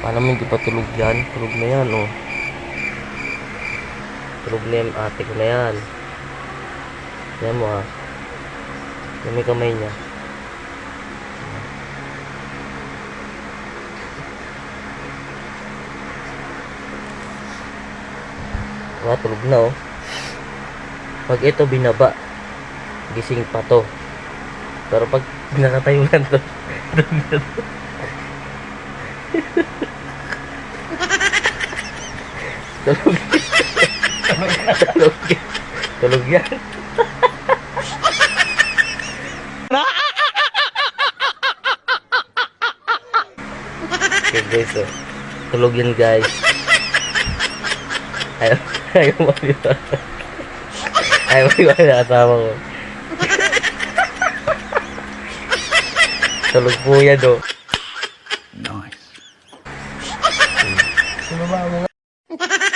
Paano mo hindi pa tulog yan? Tulog na yan, oh. Tulog na yan, ate ko na yan. Yan mo, ha. Yan may kamay niya. Tulog na, oh. Pag ito binaba, gising pa to. Pero pag nakatayo lang to, tulog. Tulog yan. Okay guys, oh. Tulog yan guys. Ayaw maliwala. Ayaw maliwala asawa ko. Tulog po yan, oh. Nice. Sumaba mo nga.